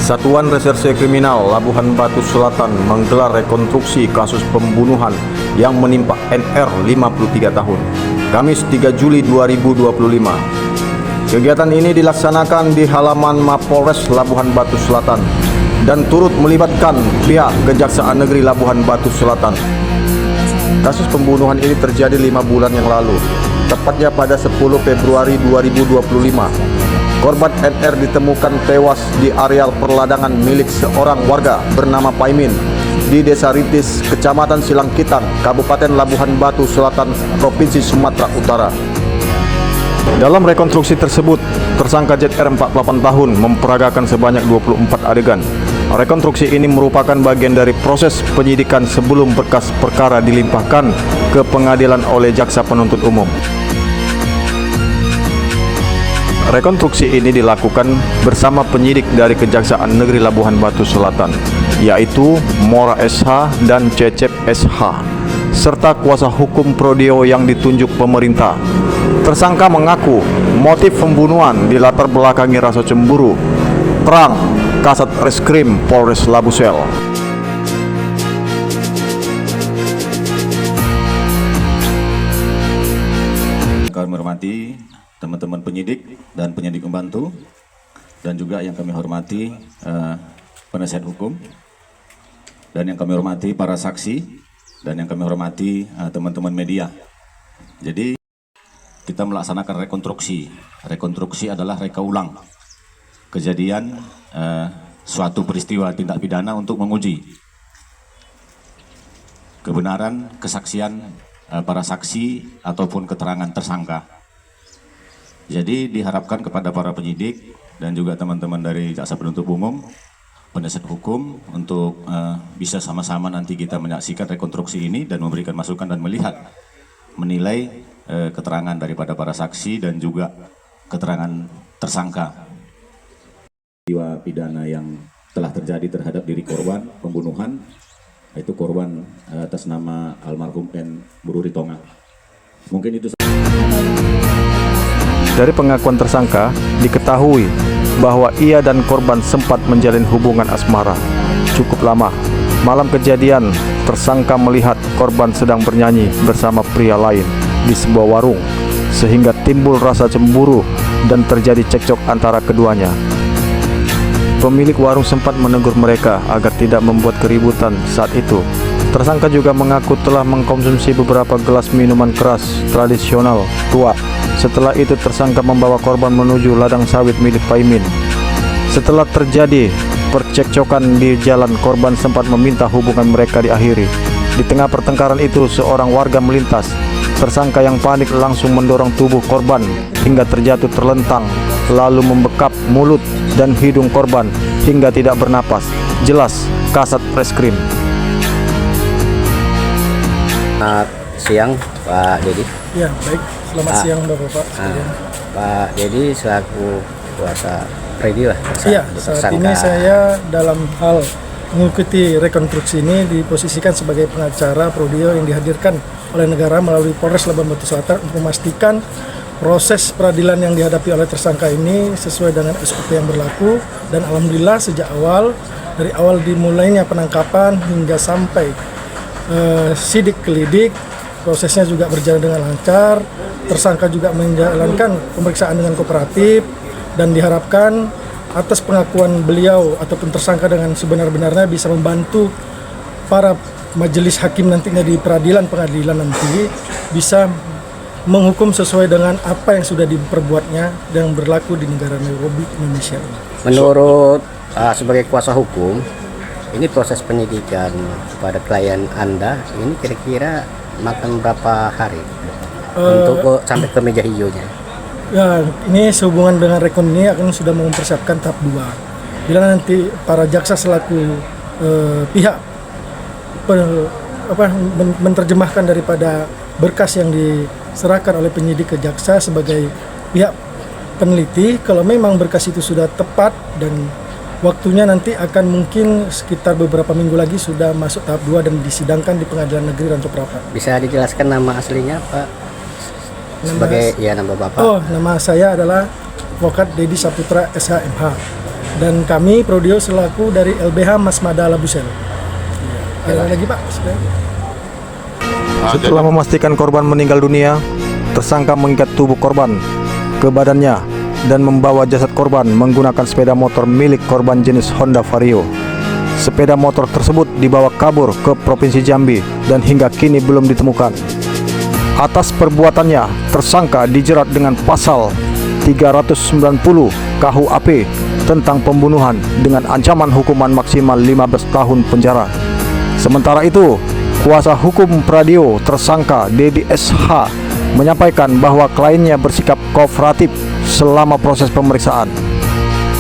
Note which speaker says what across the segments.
Speaker 1: Satuan Reserse Kriminal Labuhan Batu Selatan menggelar rekonstruksi kasus pembunuhan yang menimpa NR 53 tahun, Kamis 3 Juli 2025. Kegiatan ini dilaksanakan di halaman Mapolres Labuhan Batu Selatan dan turut melibatkan pihak Kejaksaan Negeri Labuhan Batu Selatan. Kasus pembunuhan ini terjadi 5 bulan yang lalu, tepatnya pada 10 Februari 2025. Korban NR ditemukan tewas di areal perladangan milik seorang warga bernama Paimin di Desa Ritis, Kecamatan Silangkitang, Kabupaten Labuhan Batu Selatan, Provinsi Sumatera Utara. Dalam rekonstruksi tersebut, tersangka ZR 48 tahun memperagakan sebanyak 24 adegan. Rekonstruksi ini merupakan bagian dari proses penyidikan sebelum berkas perkara dilimpahkan ke pengadilan oleh Jaksa Penuntut Umum. Rekonstruksi ini dilakukan bersama penyidik dari Kejaksaan Negeri Labuhan Batu Selatan, yaitu Mora SH dan Cecep SH, serta kuasa hukum Prodio yang ditunjuk pemerintah. Tersangka mengaku motif pembunuhan dilatar belakangi rasa cemburu. Terang Kasat Reskrim Polres Labusel.
Speaker 2: Kami hormati teman-teman penyidik dan penyidik pembantu, dan juga yang kami hormati penasihat hukum, dan yang kami hormati para saksi, dan yang kami hormati teman-teman media. Jadi kita melaksanakan rekonstruksi. Rekonstruksi adalah reka ulang kejadian suatu peristiwa tindak pidana untuk menguji kebenaran kesaksian para saksi ataupun keterangan tersangka. Jadi diharapkan kepada para penyidik dan juga teman-teman dari Jaksa Penuntut Umum, penasihat hukum untuk bisa sama-sama nanti kita menyaksikan rekonstruksi ini dan memberikan masukan dan melihat, menilai keterangan daripada para saksi dan juga keterangan tersangka. Peristiwa pidana yang telah terjadi terhadap diri korban pembunuhan, yaitu korban atas nama almarhum N. Bururi Tonga. Mungkin itu.
Speaker 1: Dari pengakuan tersangka, diketahui bahwa ia dan korban sempat menjalin hubungan asmara cukup lama. Malam kejadian, tersangka melihat korban sedang bernyanyi bersama pria lain di sebuah warung, sehingga timbul rasa cemburu dan terjadi cekcok antara keduanya. Pemilik warung sempat menegur mereka agar tidak membuat keributan saat itu. Tersangka juga mengaku telah mengkonsumsi beberapa gelas minuman keras tradisional tua. Setelah itu tersangka membawa korban menuju ladang sawit milik Paimin. Setelah terjadi percekcokan di jalan, korban sempat meminta hubungan mereka diakhiri. Di tengah pertengkaran itu seorang warga melintas. Tersangka yang panik langsung mendorong tubuh korban hingga terjatuh terlentang, lalu membekap mulut dan hidung korban hingga tidak bernapas. Jelas Kasat Reskrim.
Speaker 3: Siang Pak Dedi.
Speaker 4: Ya, baik. Selamat siang Bapak.
Speaker 3: Pak Dedi selaku kuasa Prodio.
Speaker 4: Iya, saat ini saya dalam hal mengikuti rekonstruksi ini diposisikan sebagai pengacara Prodio yang dihadirkan oleh negara melalui Polres Labuhan Batu Selatan untuk memastikan proses peradilan yang dihadapi oleh tersangka ini sesuai dengan SOP yang berlaku, dan alhamdulillah sejak dari awal dimulainya penangkapan hingga sampai sidik kelidik, prosesnya juga berjalan dengan lancar. Tersangka juga menjalankan pemeriksaan dengan kooperatif, dan diharapkan atas pengakuan beliau ataupun tersangka dengan sebenar-benarnya bisa membantu para majelis hakim nantinya di pengadilan nanti bisa menghukum sesuai dengan apa yang sudah diperbuatnya dan berlaku di negara Republik Indonesia. Menurut
Speaker 3: sebagai kuasa hukum, ini proses penyidikan pada klien Anda ini kira-kira makan berapa hari untuk sampai ke meja hijaunya?
Speaker 4: Ya, ini sehubungan dengan rekon ini akan sudah mempersiapkan tahap 2. Bila nanti para jaksa selaku pihak menerjemahkan daripada berkas yang diserahkan oleh penyidik ke jaksa sebagai pihak peneliti, kalau memang berkas itu sudah tepat dan waktunya nanti akan mungkin sekitar beberapa minggu lagi sudah masuk tahap 2 dan disidangkan di Pengadilan Negeri Ranca Prapat.
Speaker 3: Bisa dijelaskan nama aslinya Pak? Sebagai nama Bapak.
Speaker 4: Oh, nama saya adalah Advokat Dedi Saputra SHMH. Dan kami Prodio selaku dari LBH Masmada Labusel. Ada lagi Pak?
Speaker 1: Setelah memastikan korban meninggal dunia, tersangka mengikat tubuh korban ke badannya dan membawa jasad korban menggunakan sepeda motor milik korban jenis Honda Vario. Sepeda motor tersebut dibawa kabur ke Provinsi Jambi dan hingga kini belum ditemukan. Atas perbuatannya, tersangka dijerat dengan pasal 390 KUHP tentang pembunuhan dengan ancaman hukuman maksimal 15 tahun penjara. Sementara itu, kuasa hukum Pradio tersangka Dedi SH menyampaikan bahwa kliennya bersikap kooperatif selama proses pemeriksaan.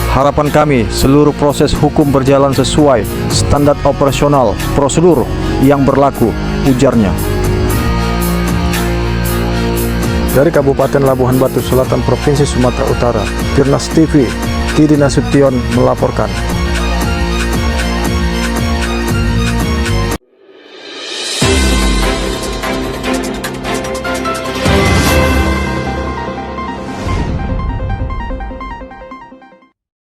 Speaker 1: Harapan kami seluruh proses hukum berjalan sesuai standar operasional prosedur yang berlaku, ujarnya. Dari Kabupaten Labuhan Batu Selatan, Provinsi Sumatera Utara, Tirnas TV, Tidi Nasution melaporkan.